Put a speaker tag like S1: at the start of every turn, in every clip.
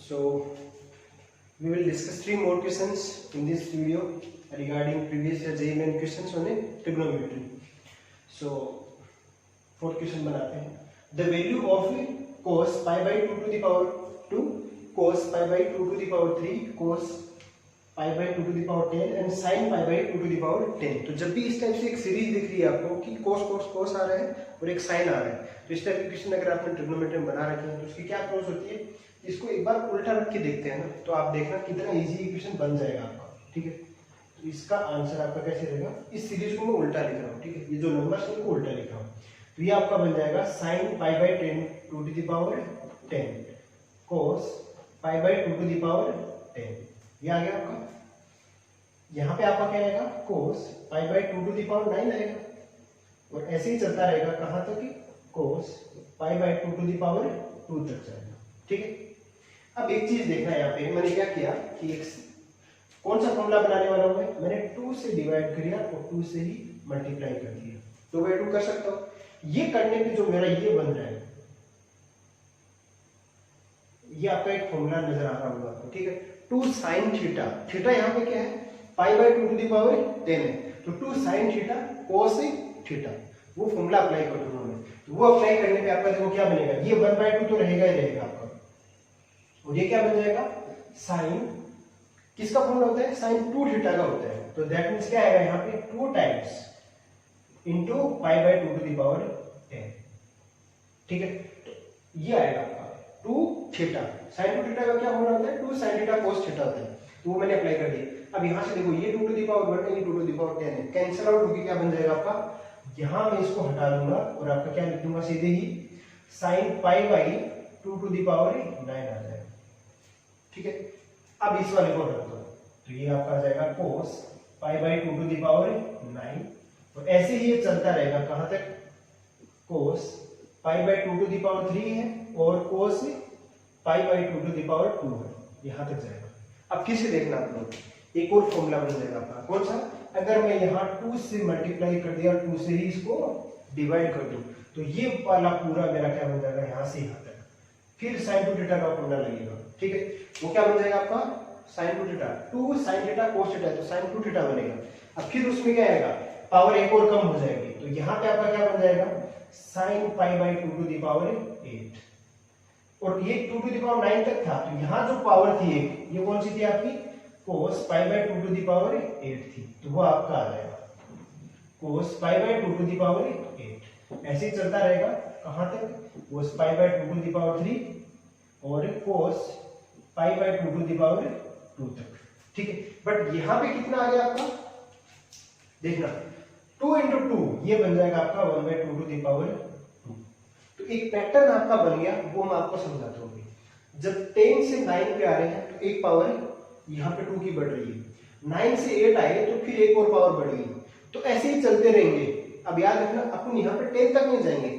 S1: So we will discuss 3 more questions in this video regarding previous year JEE main questions on trigonometry. So fourth question बनाते हैं. The value of cos pi by 2 to the power 2, cos pi by 2 to the power 3, cos pi by 2 to the power 10 and sin pi by 2 to the power 10. तो जब भी इस type से एक series दिख रही है आपको कि cos cos cos आ रहा है और एक sin आ रहा है, तो इस टाइप की क्वेश्चन अगर आपने ट्रिग्नोमेट्री में बना रखे हैं तो उसकी क्या अप्रोच होती है, इसको एक बार उल्टा रख के देखते हैं ना, तो आप देखना कितना इजी इक्वेशन बन जाएगा आपका. ठीक है, तो इसका आंसर आपका कैसे रहेगा, इस सीरीज को मैं उल्टा लिख रहा हूँ. ठीक है, ये जो नंबर्स हैं उनको उल्टा लिख रहा हूँ. तो ये आपका बन जाएगा sin pi by 10 2 to the power 10 cos pi by 2 to the power 10. ये आ गया आपका. यहाँ पे आपका क्या आएगा, cos pi by 2 to the power 9 आएगा और ऐसे ही चलता रहेगा कहाँ तक कि cos pi by 2 to the power 2 तक जाएगा. ठीक है, अब एक चीज देखना है, यहाँ पे मैंने क्या किया कि एक कौन सा फॉर्मूला बनाने वाला हूं मैंने 2 से डिवाइड किया और 2 से ही मल्टीप्लाई कर दिया. तो मैं 2 कर सकता हूं. ये करने पे जो मेरा ये बन रहा है, ये आपका एक फॉर्मूला नजर आ रहा होगा आपको. ठीक है, 2 sin थीटा, थीटा यहाँ पे क्या है, pi by 2 to the power 10 है, तो 2 sin थीटा cos थीटा, वो फॉर्मूला अप्लाई कर दूंगा मैं. तो वो अप्लाई करने पे आपका देखो क्या बनेगा, ये 1/2 तो रहेगा ही रहेगा आपका, और ये क्या बन जाएगा, sin किसका फॉर्मूला होता है, sin 2 थीटा का होता है. तो दैट मींस क्या आएगा यहाँ पे 2 times into pi by 2 to the power 10. ठीक है, तो ये आएगा आपका 2 थीटा. sin 2 थीटा का क्या फॉर्मूला होता है, 2 sin थीटा cos थीटा होता है. तो वो मैंने अप्लाई कर दिया. अब यहाँ से देखो ये 2 to the power 1 है, ये 2 to the power 10 है, कैंसिल आउट होकर क्या बन जाएगा आपका, यहाँ मैं इसको हटा दूंगा और आपका क्या लिख दूंगा सीधे ही sin pi by 2 to the power 9 आ जाएगा. ठीक है, अब इस वाले को रख दो, तो ये आपका आ जाएगा cos pi by 2 to the power 9 और ऐसे ही ये चलता रहेगा कहां तक, cos pi by 2 to the power 3 है और cos pi by 2 to the power 2 है, यहां तक जाएगा. अब किसे देखना आप लोग, एक और फॉर्मूला बन जाएगा आपका, कौन सा, अगर मैं यहाँ 2 से मल्टीप्लाई कर दिया और 2 से ही इसको डिवाइड कर दूं, तो ये वाला पूरा मेरा क्या बन जाएगा, यहाँ से यहाँ तक. फिर sin 2 थीटा का फॉर्मूला लगेगा. ठीक है, वो क्या बन जाएगा आपका sin 2 theta, 2 sin theta cos theta है तो sin 2 थीटा बनेगा. अब फिर उसमें क्या आएगा, पावर एक और कम हो जाएगी, तो यहाँ पे आपका क्या बन जाएगा, sin pi by 2 to the power 8 और ये 2 to the power 9 तक था, तो यहाँ जो पावर थी एक, ये कौन सी थी आपकी, cos pi by 2 to the power 8 थी, तो वो आपका आ जाएगा cos pi by 2 to the power 8. ऐसे ही चलता रहेगा कहां तक, cos pi by 2 to the power 3 और cos pi by 2 to the power 2 तक. ठीक है, बट यहाँ पे कितना आ गया आपका, देखना 2 into 2 ये बन जाएगा आपका 1/2 to the power 2. तो एक पैटर्न आपका बन गया, वो मैं आपको समझाता हूँ. जब 10 से 9 पे आ रहे हैं तो एक पावर यहाँ पे 2 की बढ़ रही है, 9 से 8 आए तो फिर एक और पावर बढ़ गई, तो ऐसे ही चलते रहेंगे. अब याद रखना अपन यहाँ पे 10 तक नहीं जाएंगे,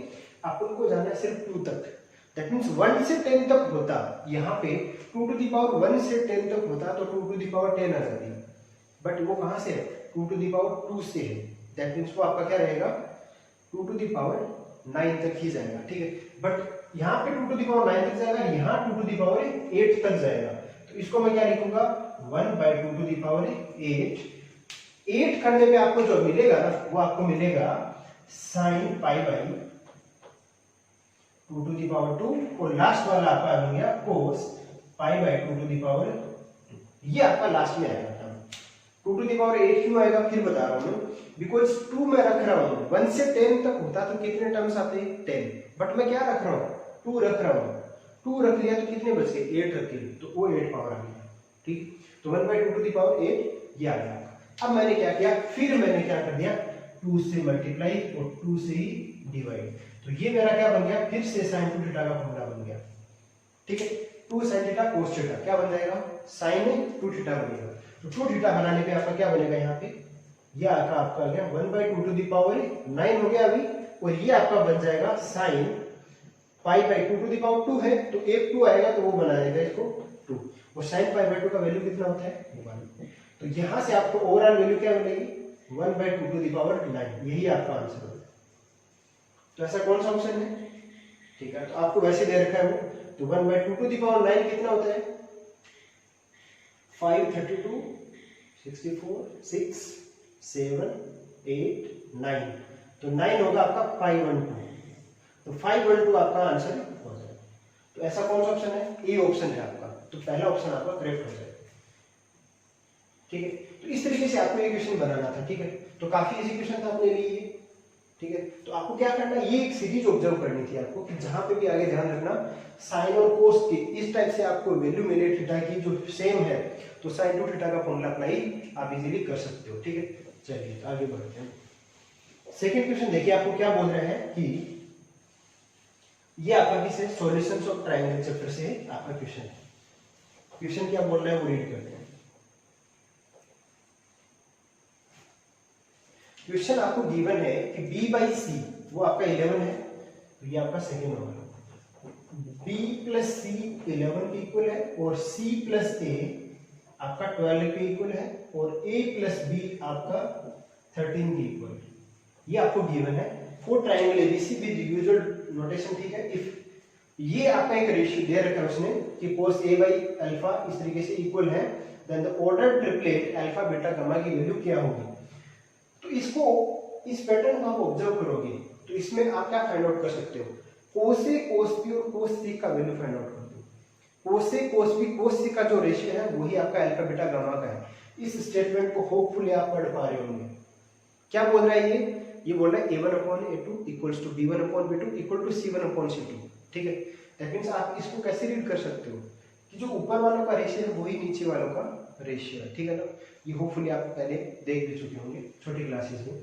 S1: अपन को जाना है सिर्फ 2 तक. दैट मींस 1 से 10 तक होता, यहाँ पे 2 to the power 1 से 10 तक होता तो 2 to the power 10 आ जाती, बट वो कहाँ से है, 2 to the power 2 से है. दैट मींस वो आपका क्या रहेगा, 2 to the power 9 तक ही जाएगा. ठीक है, बट यहाँ पे 2 to the power 9 तक जाएगा, यहाँ 2 to the power 8 तक जाएगा, तो इसको मैं क्या लिखूंगा, 1/2 to the power 8. 8 करने पे आपको जो मिलेगा ना, वो आपको मिलेगा sin pi by 2 to the power 2 और लास्ट वाला आपका आ गया cos pi by 2 to the power 2. ये आपका लास्ट में आएगा. 2 to the power 8 क्यों आएगा फिर बता रहा हूँ, बिकॉज 2 मैं रख रहा हूँ, 1 से 10 तक होता तो कितने टर्म्स आते हैं, 10, बट मैं क्या रख रहा हूँ, 2 रख रहा हूँ. 2 रख लिया तो कितने बच गए, 8 रख लिए, तो वो 8 पावर आ गया. ठीक, तो 1/2 to the power 8 ये आ गया. अब मैंने क्या किया, फिर मैंने क्या कर दिया, 2 से मल्टीप्लाई और 2 से ही डिवाइड, तो ये मेरा क्या बन गया, फिर से sin 2 थीटा का फॉर्मूला बन गया. ठीक है, 2 sin थीटा cos थीटा क्या बन जाएगा, sin 2 थीटा बनेगा. तो 2 थीटा बनाने पे आपका क्या बनेगा, यहाँ पे ये आपका आ गया 1/2 to the power 9 हो गया अभी, और ये आपका बन जाएगा sin pi by 2 to the power 2 है, तो एक 2 आएगा तो वो बना देगा इसको 2, और sin पाई बाई 2 का वैल्यू कितना होता है 1. तो यहाँ से आपको ओवरऑल वैल्यू क्या मिलेगी, 1/2 to the power 9. यही आपका आंसर होगा. तो ऐसा कौन सा ऑप्शन है, ठीक है, तो आपको वैसे दे रखा है वो, तो 1/2 to the power 9 कितना होता है, 532 64 6 7 8 9, तो 9 होगा आपका 512, तो 512 आपका आंसर हो जाएगा। तो ऐसा कौन सा ऑप्शन है? ए ऑप्शन है आपका, तो पहला ऑप्शन आपका करेक्ट हो जाएगा। ठीक है, तो इस तरीके से आपको ये क्वेश्चन बनाना था। ठीक है, तो काफी इजी क्वेश्चन था अपने लिए। ठीक है, तो आपको क्या करना है, ये एक सीरीज ऑब्जर्व करनी थी आपको कि जहां पे भी आगे ध्यान रखना साइन और कोस के इस टाइप से आपको वैल्यू मिले थीटा की जो सेम है, तो साइन टू थीटा का फॉर्मूला अप्लाई आप इजीली कर सकते हो। ठीक है, चलिए तो आगे बढ़ते हैं। सेकंड क्वेश्चन देखिए, आपको क्या बोल रहे हैं कि ये आपका किसे सॉल्यूशंस ऑफ ट्रायंगल चैप्टर से आपका क्वेश्चन है। क्वेश्चन क्या बोल रहे हैं वो रीड करते हैं। क्वेश्चन आपको गिवन है कि b बाई सी वो आपका 11 है, तो ये आपका सेकेंड होगा। b प्लस सी 11 के इक्वल है और c प्लस ए आपका 12 के इक्वल है और a प्लस b आपका 13 के इक्वल है। ये आपको गिवन है for triangle ABC with usual notation. ठीक है, इफ ये आपका एक रेशियो दे रखा है उसने कि cos a बाई अल्फा इस तरीके से इक्वल है, then the order triplet alpha beta gamma की वैल्यू क्या होगी। तो इसको इस पैटर्न को आप ऑब्जर्व करोगे तो इसमें आप क्या फाइंड आउट कर सकते हो, cos A cos B और cos C का वैल्यू फाइंड आउट कर दो। cos A cos B cos C का जो रेशियो है वही आपका अल्फा बीटा गामा का है। इस स्टेटमेंट को होपफुली आप पढ़ पा रहे होंगे। क्या बोल रहा है ये बोल रहा है a1/a2 equals to b1/b2 equal to c1/c2। ठीक है, दैट मींस आप इसको कैसे रीड कर सकते हो कि जो ऊपर वालों का रेशियो है वही नीचे वालों का रेशियो है। ठीक है ना, ये होपफुली आप पहले देख भी चुके होंगे छोटी क्लासेस में।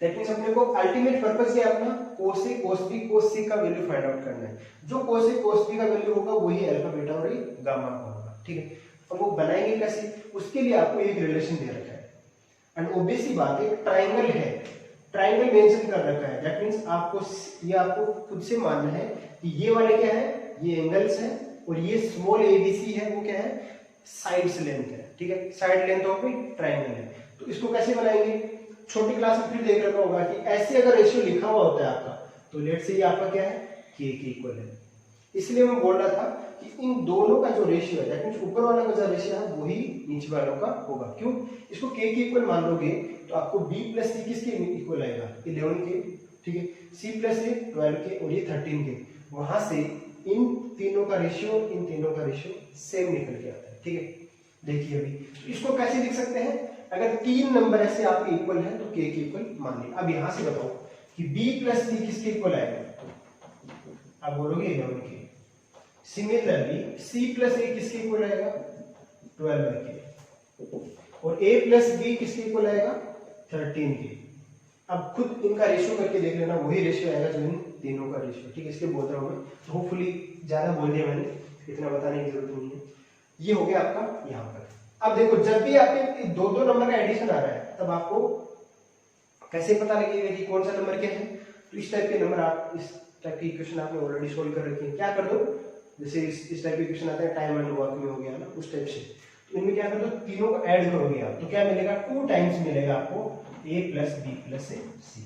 S1: दैट मींस अपने को अल्टीमेट पर्पस क्या है अपना, cos A cos B cos C का वैल्यू फाइंड आउट करना है। जो cos A cos B का वैल्यू होगा वही अल्फा बीटा और गामा का होगा। ठीक है, अब वो बनाएंगे कैसे, उसके लिए आपको एक रिलेशन दे रखा है एंड ऑब्वियस सी बात है ट्रायंगल है, ट्रायंगल मेंशन कर रखा है। दैट मींस आपको खुद से मानना है कि ये वाले क्या है, ये एंगल्स हैं और ये स्मॉल एबीसी है वो क्या है, साइड्स लेंथ है। ठीक है, साइड लेंथ ऑफ ट्रायंगल है। तो इसको कैसे बनाएंगे, छोटी क्लास में फिर देख रखा होगा कि ऐसे अगर रेशियो लिखा हुआ होता है आपका, तो लेट से ये आपका क्या है, k के इक्वल है। इसलिए मैं बोल रहा था कि इन दोनों का जो रेशियो है, दैट मींस ऊपर वाला का जो रेशियो है वही नीचे वालों का होगा। क्यों, इसको k के इक्वल मान लोगे तो आपको b प्लस c किसके इक्वल आएगा, 11 के। ठीक है, c प्लस a 12 के और ये 13 के। वहां से इन तीनों का रेशियो इन तीनों का रेशियो सेम निकल के आता है। ठीक है, देखिए अभी तो इसको कैसे लिख सकते हैं, अगर तीन नंबर ऐसे आपके इक्वल हैं तो k के इक्वल मान लिया। अब यहां से बताओ कि b प्लस c किसके इक्वल आएगा, आप बोलोगे 11 के। सिमिलरली c प्लस a किसके इक्वल आएगा, 12 के। और a प्लस b किसके इक्वल आएगा, 13 के। अब खुद इनका रेशियो करके देख लेना, वही रेशियो आएगा जो इन तीनों का रेशियो। ठीक है, इसलिए बोल रहा हूं मैं, तो होपफुली ज्यादा बोल दिया मैंने, इतना बताने की जरूरत नहीं है। ये हो गया आपका यहाँ पर। अब देखो जब भी आपके दो नंबर का एडिशन आ रहा है तब आपको कैसे पता लगेगा कि कौन सा नंबर क्या है। तो इस टाइप के नंबर आप इस टाइप की इक्वेशन आपने ऑलरेडी सोल्व कर रखी है। क्या कर दो, जैसे इस टाइप की इक्वेशन आते हैं टाइम एंड वर्क में हो गया ना, उस टाइप से। तो इनमें क्या कर दो, तीनों को ऐड करोगे आप तो क्या मिलेगा, 2 टाइम्स मिलेगा आपको a plus B plus c।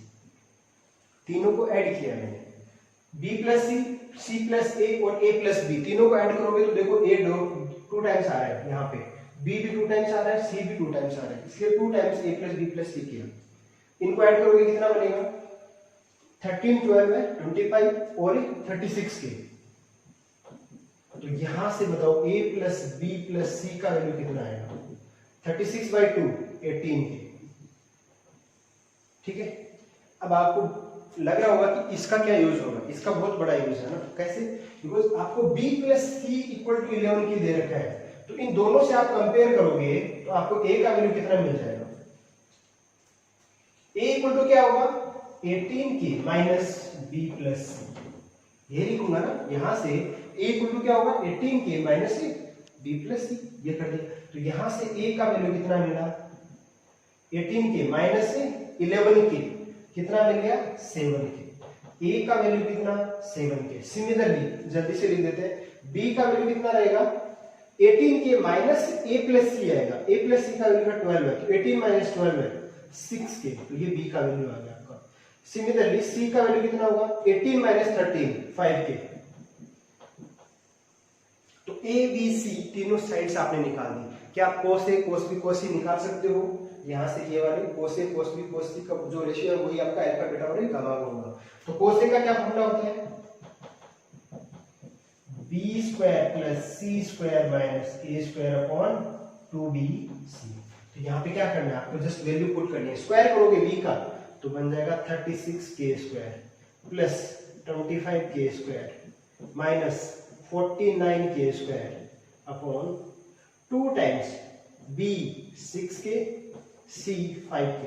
S1: तीनों को ऐड किया मैंने, b plus c plus a और a प्लस b, तीनों को ऐड करोगे तो देखो a 2 टाइम्स आ रहा है यहाँ पे, b भी 2 टाइम्स आ रहा है, c भी 2 टाइम्स आ रहा है, इसलिए 2 times a plus b plus c किया। इनको ऐड करोगे कितना बनेगा, 13 12 है 25 और 36 के। तो यहां से बताओ a plus b plus c का वैल्यू कितना आएगा, 36/2 18 के। ठीक है, अब आपको लग रहा होगा कि इसका क्या यूज होगा, इसका बहुत बड़ा यूज है ना। कैसे, बिकॉज आपको b plus c equal to 11 की दे रखा है, तो इन दोनों से आप कंपेयर करोगे तो आपको a का वैल्यू कितना मिल जाएगा, a इक्वल टू क्या होगा 18 की माइनस b प्लस c। ये लिखूंगा ना, यहां से a इक्वल टू क्या होगा 18 के माइनस b प्लस c, ये कर दिया। तो यहां से a का वैल्यू कितना मिला, 18 के माइनस 11 के कितना मिल गया 7 के। a का वैल्यू कितना 7 के। सिमिलरली जल्दी से लिख देते हैं, b का वैल्यू कितना रहेगा 18 के माइनस a प्लस c आएगा, a प्लस c का वैल्यू 12 है, तो 18 माइनस 12 है 6 के, तो ये b का वैल्यू आ गया आपका। सिमिलरली c का वैल्यू कितना होगा 18 माइनस 13 5 के। तो ए बी सी तीनों साइड्स आपने निकाल दी। क्या आप cos A cos B cos C निकाल सकते हो? यहाँ से ये वाले cos A cos B cos C का जो रेशियो है वही आपका अल्फा बीटा और गामा का होगा। तो cos A का क्या फॉर्मूला होता है? b square plus c square minus a square upon 2bc। तो यहाँ पे क्या करना है आपको? जस्ट वैल्यू पुट करनी है। स्क्वायर करोगे b का तो बन जाएगा 36k square plus 25k square minus 49k square upon 2 times b 6k c 5k।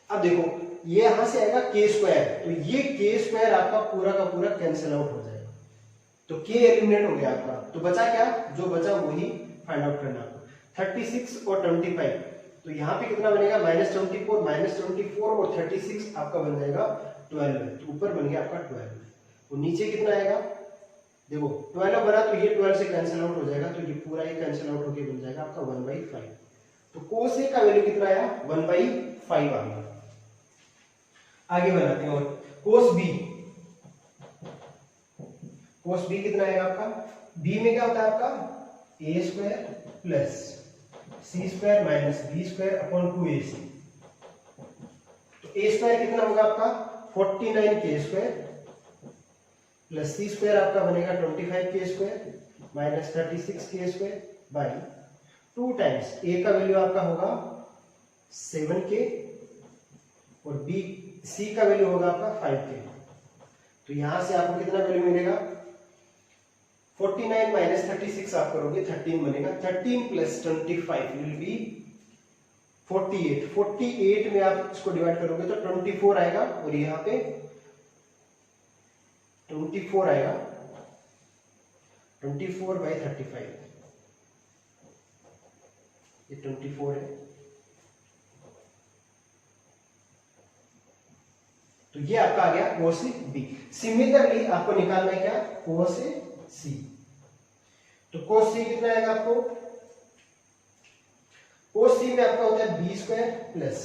S1: अब देखो ये यहां से आएगा k स्क्वायर, तो ये k स्क्वायर आपका पूरा का पूरा कैंसिल आउट हो जाएगा, तो k एलिमिनेट हो गया आपका। तो बचा क्या? जो बचा वही फाइंड आउट करना आपको। 36 और 25, तो यहाँ पे कितना बनेगा? -24 और 36 आपका बन जाएगा 12। तो ऊपर बन गया आपका 12। तो नीचे कितना आएगा? देखो 12 बना तो ये 12 से कैंसिल आउट हो जाएगा, तो ये पूरा ही कैंसिल आउट होके बन जाएगा आपका 1/5। तो cos A का वैल्यू कितना आया? 1/5 आ गया। आगे बनाते हैं और cos B कितना आएगा आपका? B में क्या होता है आपका? a square plus c square minus b square upon 2ac। तो a स्क्वायर कितना होगा आपका? 49k square plus c square आपका बनेगा 25k square minus 36k square by 2 times a का वैल्यू आपका होगा 7k और c का वैल्यू होगा आपका 5k। तो यहां से आपको कितना वैल्यू मिलेगा? 49 माइनस 36 आप करोगे 13 बनेगा। 13 प्लस 25 विल बी 48। 48 में आप इसको डिवाइड करोगे तो 24 आएगा और यहाँ पे 24 आएगा। 24/35 ये 24 है। तो ये आपका आ गया cos B। सिमिलरली आपको निकालना है क्या? cos C। तो cos C कितना आएगा आपको? cos C में आपका होता है b square plus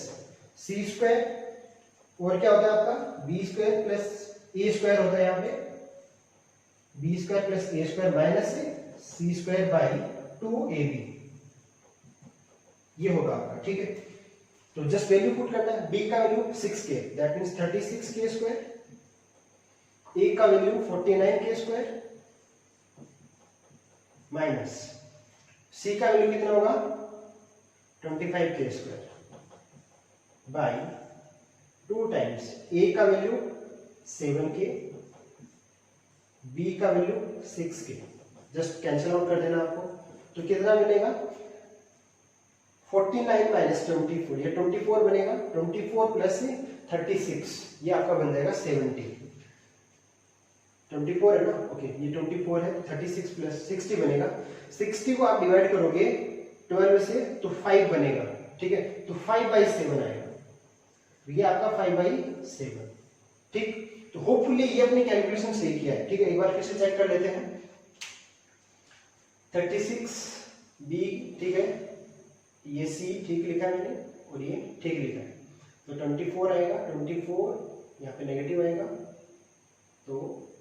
S1: c square और क्या होता है आपका? b square plus a square होता है यहाँ पे b square plus a square minus c square by 2ab। ये होगा आपका, ठीक है। तो जस्ट वैल्यू पुट करना है। b का value 6k that means 36k square, a का value 49k square minus c का वैल्यू कितना होगा? 25k square by 2 times a का वैल्यू 7k, b का value 6k। Just cancel out कर देना आपको। तो कितना मिलेगा? 49 माइनस 24, ये 24 बनेगा। 24 प्लस 36 ये आपका बन जाएगा 70। 24 है ना? ओके, ये 24 है। 36 प्लस 60 बनेगा। 60 को आप डिवाइड करोगे 12 से तो 5 बनेगा, ठीक है। तो 5/7 आएगा। तो ये आपका 5/7, ठीक। तो होपफुली ये अपनी कैलकुलेशन सही किया है, ठीक है। एक बार फिर से चेक कर लेते हैं। 36b, ठीक है, ये c ठीक लिखा है मैंने और ये ठीक लिखा है। तो 24 आएगा, 24 यहाँ पे नेगेटिव आएगा तो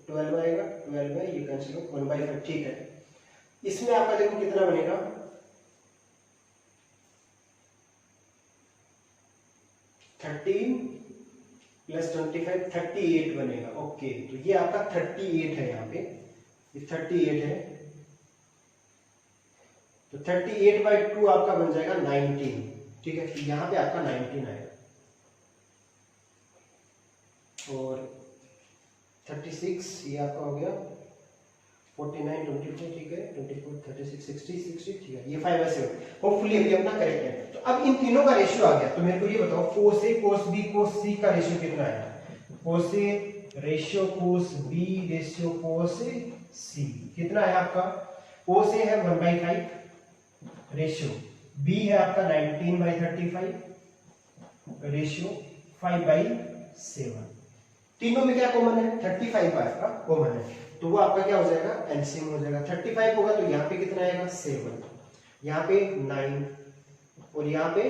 S1: 12 आएगा, 12 है, ये कैंसिल हो 1/5, ठीक है। इसमें आपका देखो कितना बनेगा? 13 प्लस 25 38 बनेगा। ओके, तो ये आपका 38 है, यहाँ पे ये 38 है। तो 38/2 आपका बन जाएगा 19, ठीक है। तो यहाँ पे आपका 19 आएगा और 36 ये आपका हो गया 49 24, ठीक है। 24 36 60 ठीक है। ये 5/7 होपफुली अभी अपना करेक्ट है। तो अब इन तीनों का रेशियो आ गया। तो मेरे को ये बताओ cos A cos B cos C का रेशियो कितना है? cos A ratio cos B ratio cos C कितना है आपका? cos A है 1/5 रेशियो, B है आपका 19/35 रेशियो 5/7। तीनों में क्या कॉमन है? 35 का आपका कॉमन है, तो वो आपका क्या हो जाएगा? एलसीएम हो जाएगा। 35 होगा तो यहाँ पे कितना आएगा? 7, यहाँ पे 9 और यहाँ पे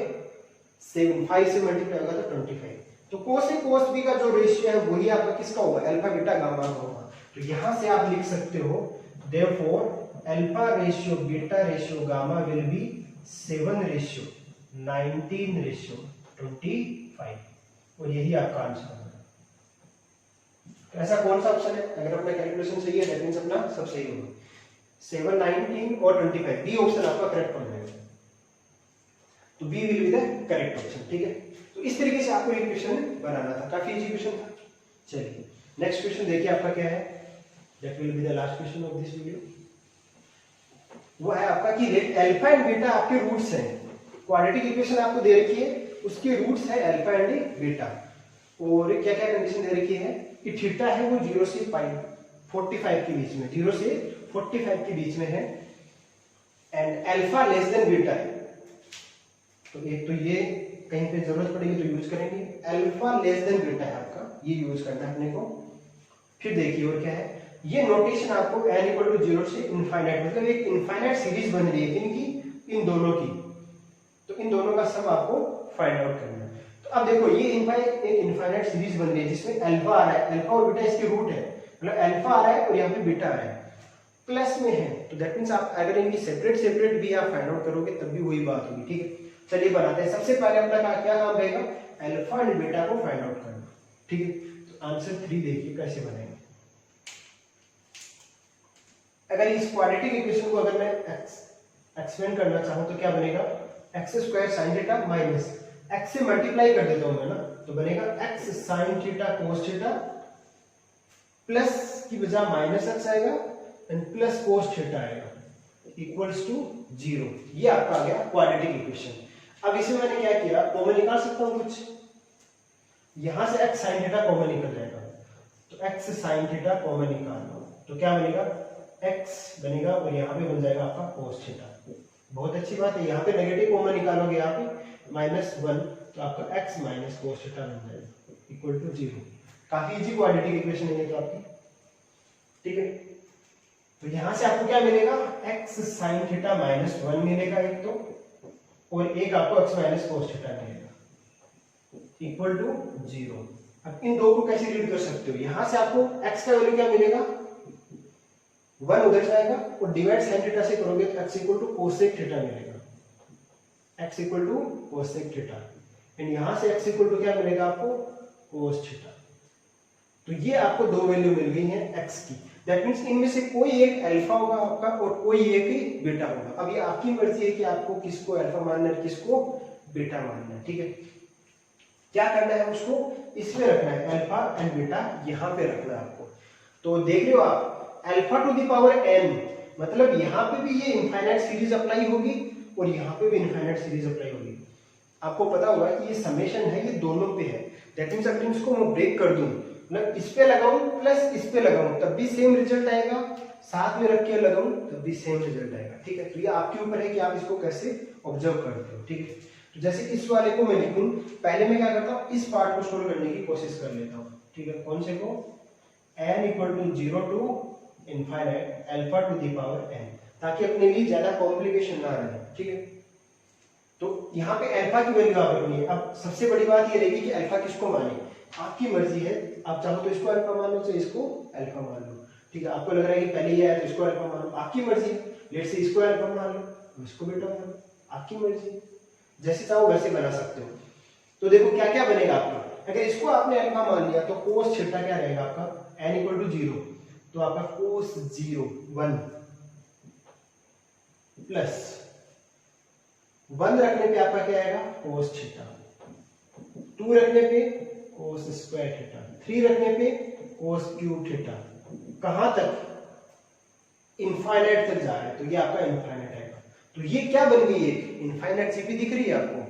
S1: 7, 5 से मल्टीप्लाई होगा तो 25। तो cos A cos B का जो रेशियो है वही आपका किसका होगा? अल्फा बीटा गामा का होगा। तो यहां से आप लिख सकते हो therefore alpha ratio beta ratio gamma will be 7:19:25 और यही आपका आंसर होगा। ऐसा कौन सा ऑप्शन है? अगर अपना कैलकुलेशन सही है दैट मींस अपना सब सही होगा। 7, 19 और 25 बी ऑप्शन आपका करेक्ट हो जाएगा। तो B will be the correct option. ठीक है, तो इस तरीके से आपको एक क्वेश्चन बनाना था, काफी इजी क्वेश्चन था। चलिए नेक्स्ट क्वेश्चन देखिए आपका क्या है, that will be the last question of this video. वो है आपका कि अल्फा एंड बीटा आपके रूट्स हैं। क्वाड्रेटिक इक्वेशन आपको दे रखी है, उसके रूट्स है अल्फा एंड बीटा, और क्या क्या कंडीशन दे रखी है कि थीटा है वो 0 से पाई 45 के बीच में, 0 से 45 के बीच में है, and alpha less than beta है। तो एक तो ये कहीं पे जरूरत पड़ेगी तो यूज करेंगे, अल्फा लेस देन बीटा है आपका, ये यूज करना है अपने को। फिर देखिए और क्या है, ये नोटेशन आपको n = 0 से इनफाइनाइट, मतलब एक इनफाइनाइट सीरीज बन रही है इनकी, इन दोनों की, तो इन दोनों का सम आपको फाइंड आउट करना है। तो अब देखो ये एक इनफाइनाइट सीरीज बन रही है जिसमें अल्फा आ रहा है, अल्फा और बीटा इसके रूट है, मतलब अल्फा आ रहा है और यहाँ पे बीटा आ रहा है, प्लस में है, तो दैट मींस आप अगर इनकी सेपरेट भी आप फाइंड आउट करोगे तब भी वही बात होगी। ठीक है, चलिए बनाते हैं। सबसे पहले अपना क्या काम रहेगा, अल्फा एंड बीटा को फाइंड आउट करना। ठीक है, तो आंसर 3 देखिए कैसे बनेगा। अगर इस क्वाड्रेटिक इक्वेशन को अगर मैं एक्सपेंड करना चाहूं तो क्या बनेगा, x² sin theta minus x से मल्टीप्लाई कर देता हूं मैं ना, तो बनेगा x sin theta cos theta plus की बजाय माइनस x आएगा एंड प्लस cos थीटा आएगा इक्वल्स टू 0। ये आपका आ गया क्वाड्रेटिक इक्वेशन। अब इसमें मैंने क्या किया, कॉमन निकाल सकता हूं कुछ, यहां से x sin थीटा कॉमन निकल जाएगा, तो x sin थीटा कॉमन निकालना, तो क्या बनेगा, x बनेगा और यहाँ पे बन जाएगा आपका cos थीटा। बहुत अच्छी बात है, यहाँ पे नेगेटिव कॉमन निकालोगे, यहाँ पे -1, तो आपका x माइनस cos थीटा बन जाएगा इक्वल टू 0। काफी इजी क्वाड्रेटिक इक्वेशन है ये तो आपकी। ठीक है, तो यहाँ से आपको क्या मिलेगा, x sin थीटा -1 मिलेगा एक तो, और एक आपको x माइनस cos थीटा मिलेगा इक्वल टू 0। अब इन दो को कैसे रीड कर सकते हो, यहाँ से आपको x का वैल्यू क्या मिलेगा, 1 उधर जाएगा और डिवाइड sin थीटा से करोगे तो x = cosec थीटा मिलेगा, x = cosec थीटा, एंड यहां से x = क्या मिलेगा आपको, cos थीटा। तो ये आपको दो वैल्यू मिल गई है x की, दैट मींस इनमें से कोई एक अल्फा होगा आपका और कोई एक ही बीटा होगा। अब ये आपकी मर्जी है कि आपको किसको अल्फा मानना है किसको बीटा मानना है। ठीक है, क्या करना है, उसको इसमें रखना है, अल्फा एंड बीटा यहां पे रखना है आपको। तो देख रहे हो आप, alpha to the power n, मतलब यहाँ पे भी ये इनफाइनाइट सीरीज अप्लाई होगी और यहाँ पे भी इनफाइनाइट सीरीज अप्लाई होगी। आपको पता होगा कि ये समेशन है, ये दोनों पे है, दैट मींस अगर इसको मैं ब्रेक कर दूं, मतलब इस पे लगाऊं प्लस इस पे लगाऊं तब भी सेम रिजल्ट आएगा, साथ में रख के लगाऊं तब भी सेम रिजल्ट आएगा। ठीक है, तो ये आपके ऊपर है कि आप इसको कैसे ऑब्जर्व करते हो। ठीक है, तो जैसे इस वाले को मैं लिखूं, पहले मैं क्या करता हूँ, इस पार्ट को सोल्व करने की कोशिश कर लेता हूँ। ठीक है, कौन से को, n = 0 to infinite alpha to the power n, ताकि अपने लिए ज्यादा कॉम्प्लिकेशन ना रहे। ठीक है, तो यहाँ पे अल्फा की वैल्यू आप रखनी है। अब सबसे बड़ी बात ये रहेगी कि अल्फा किसको माने, आपकी मर्जी है, आप चाहो तो इसको अल्फा मान लो, तो इसको अल्फा मान लो। ठीक है, आपको लग रहा है कि पहले ये आया तो इसको अल्फा मान लो, आपकी मर्जी है। लेट से इसको अल्फा मान लो, इसको बीटा मान लो, आपकी मर्जी, जैसे चाहो वैसे बना सकते हो। तो देखो क्या क्या बनेगा आपका, अगर इसको आपने अल्फा मान लिया तो cos थीटा क्या रहेगा आपका, n = 0, तो आपका cos 0 1 प्लस 1 रखने पे आपका क्या आएगा, cos थीटा, 2 रखने पे cos स्क्वायर थीटा, 3 रखने पे cos क्यूब थीटा। कहां तक, इनफाइनाइट तक जा रहा है, तो ये आपका इनफाइनाइट आएगा। तो ये क्या बन गई, एक इनफाइनाइट सीपी दिख रही है आपको,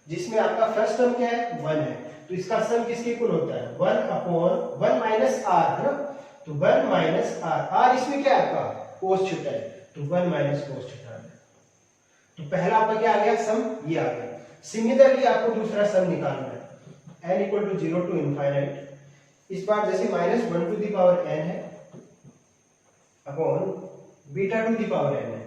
S1: जिसमें आपका फर्स्ट टर्म क्या है, 1 है, तो इसका सम किसके इक्वल होता है, 1/1 माइनस r, है ना, तो 1 माइनस r इसमें क्या है आपका cos थीटा है, तो 1 माइनस cos थीटा है। तो पहला आपका क्या आ गया, सम ये आ गया। सिमिलरली आपको दूसरा सम निकालना है, n = 0 to इनफाइनाइट, इस बार जैसे -1 to the पावर n है upon beta to the power n है।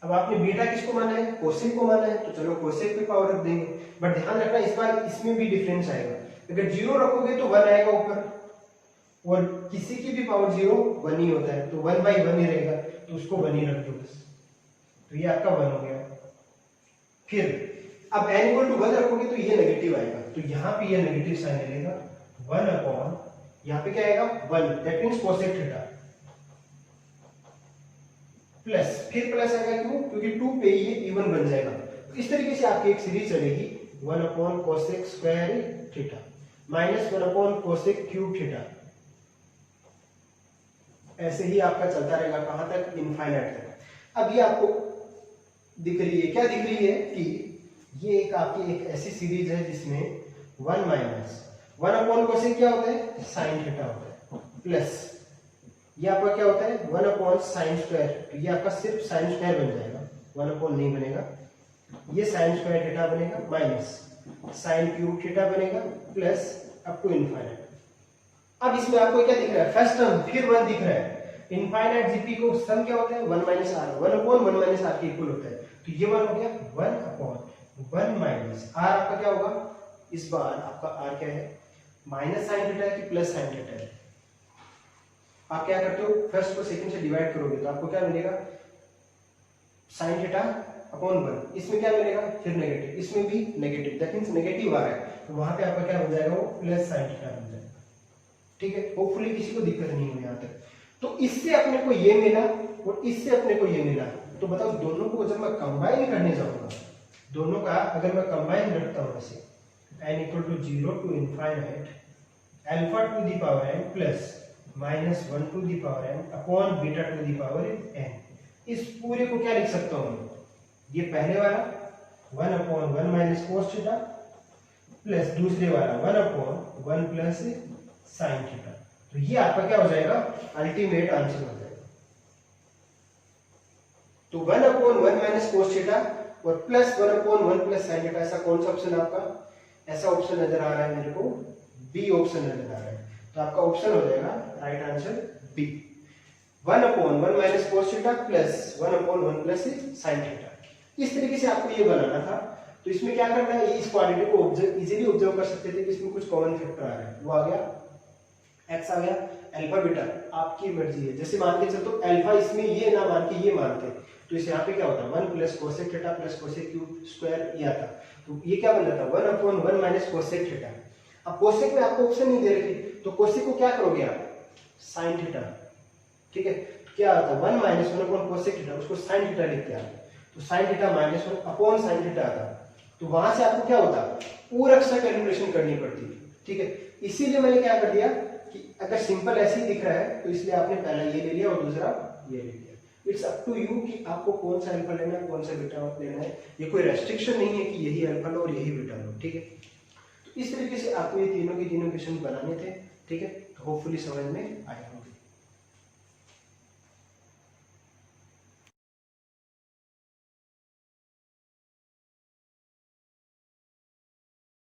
S1: अब आपने बीटा किसको माना है, कोसेक को माना है, तो चलो कोसेक पे पावर रख देंगे, बट ध्यान रखना इस बार इसमें भी डिफरेंस आएगा। अगर 0 रखोगे तो 1 आएगा ऊपर, और किसी की भी पावर 0 1 ही होता है, तो 1/1 ही रहेगा। तो उसको 1 ही रख दो बस, तो ये आपका 1 हो गया। फिर अब n इक्वल टू 1 रखोगे तो ये नेगेटिव आएगा, तो यहाँ पे ये नेगेटिव साइन मिलेगा 1 अपॉन, यहाँ पे क्या आएगा 1, that means cosec theta, plus, फिर प्लस आएगा क्यों, क्योंकि 2 पे ये इवन बन जाएगा। तो इस तरीके से आपकी एक सीरीज चलेगी 1 upon cosec square theta minus 1 upon cosec cube theta, ऐसे ही आपका चलता रहेगा कहां तक, इनफाइनाइट तक। अब ये आपको दिख रही है, क्या दिख रही है कि ये एक आपकी एक ऐसी सीरीज है जिसमें 1 माइनस 1 अपॉन कोसेक क्या होता है, साइन थीटा होता है, प्लस ये आपका क्या होता है 1 अपॉन साइन स्क्वायर, तो ये आपका सिर्फ साइन स्क्वायर बन जाएगा, 1 अपॉन नहीं बनेगा, ये साइन स्क्वायर थीटा बनेगा, माइनस साइन क्यूब थीटा बनेगा, प्लस अप टू इनफाइनाइट। अब इसमें आपको क्या दिख रहा है, फर्स्ट टर्म फिर 1 दिख रहा है, इनफाइनाइट जीपी को सम क्या होता है 1 minus R, 1 upon 1 minus R के इक्वल होता है, तो ये 1 हो गया 1 अपॉन 1 माइनस आर, आपका क्या होगा, इस बार आपका आर क्या है, माइनस साइन थीटा है कि प्लस साइन थीटा है। आप क्या करते हो, फर्स्ट को सेकंड से डिवाइड करोगे तो आपको क्या मिलेगा, साइन थीटा अपॉन 1, इसमें क्या मिलेगा फिर नेगेटिव, इसमें भी नेगेटिव, दैट मींस नेगेटिव आ रहा है, तो वहां पे आपका क्या बन जाएगा, वो प्लस साइन थीटा बन जाएगा। ठीक है, होपफुली किसी को दिक्कत नहीं हुई यहाँ तक। तो इससे अपने को ये मिला और इससे अपने को ये मिला, तो बताओ दोनों को जब मैं कंबाइन करने जाऊंगा, दोनों का अगर मैं कंबाइन रखता हूं ऐसे n equal to 0 to infinite alpha to the power n plus minus 1 to the power n upon beta to the power n, इस पूरे को क्या लिख सकता हूं मैं, ये पहले वाला 1 upon 1 minus cos theta plus दूसरे वाला 1 अपॉन 1 प्लस साइन थीटा, तो ये आपका क्या हो जाएगा, अल्टीमेट आंसर हो जाएगा। तो 1 अपॉन 1 माइनस कोस थीटा और plus 1 upon 1 plus sine theta, ऐसा कौन सा ऑप्शन आपका, ऐसा ऑप्शन नजर आ रहा है मेरे को, बी ऑप्शन नजर आ रहा है, तो आपका ऑप्शन हो जाएगा right answer B, 1 upon 1 minus cos theta plus 1 upon 1 plus sine theta. इस तरीके से आपको ये बनाना था। तो इसमें क्या करना है, इस क्वांटिटी को इजीली ऑब्जर्व कर सकते थे कि इसमें कुछ कॉमन फैक्टर आ रहा है, वो आ गया x आ गया, अल्फा बीटा आपकी मर्जी है, जैसे मान के चलो तो अल्फा इसमें ये ना मान के ये मानते, तो इस यहाँ पे क्या होता है 1 plus cosec theta plus cosec cube square ये आता, तो ये क्या बन जाता है 1 अपॉन 1 माइनस कोसेक थीटा। अब कोसेक में आपको ऑप्शन नहीं दे रखी, तो कोसेक को क्या करोगे आप, साइन थीटा, ठीक है, तो क्या आता है 1 माइनस 1 अपॉन कोसेक थीटा, उसको साइन थीटा लिखते हैं, तो sine theta minus 1 upon sine theta आता, तो वहां से आपको क्या होता पूरक से कैलकुलेशन करनी पड़ती, ठीक है। इसीलिए मैंने क्या कर दिया कि अगर सिंपल ऐसे ही दिख रहा है तो इसलिए आपने पहला ये ले लिया और दूसरा ये ले लिया। इट्स अप टू यू कि आपको कौन सा अल्फा लेना है, कौन सा बीटा लेना है, ये कोई रेस्ट्रिक्शन नहीं है कि यही अल्फा लो और यही बीटा लो, ठीक है। तो इस तरीके से आपको ये तीनों के तीनों क्वेश्चन बनाने थे, ठीक है, होपफुली समझ में आया होगा।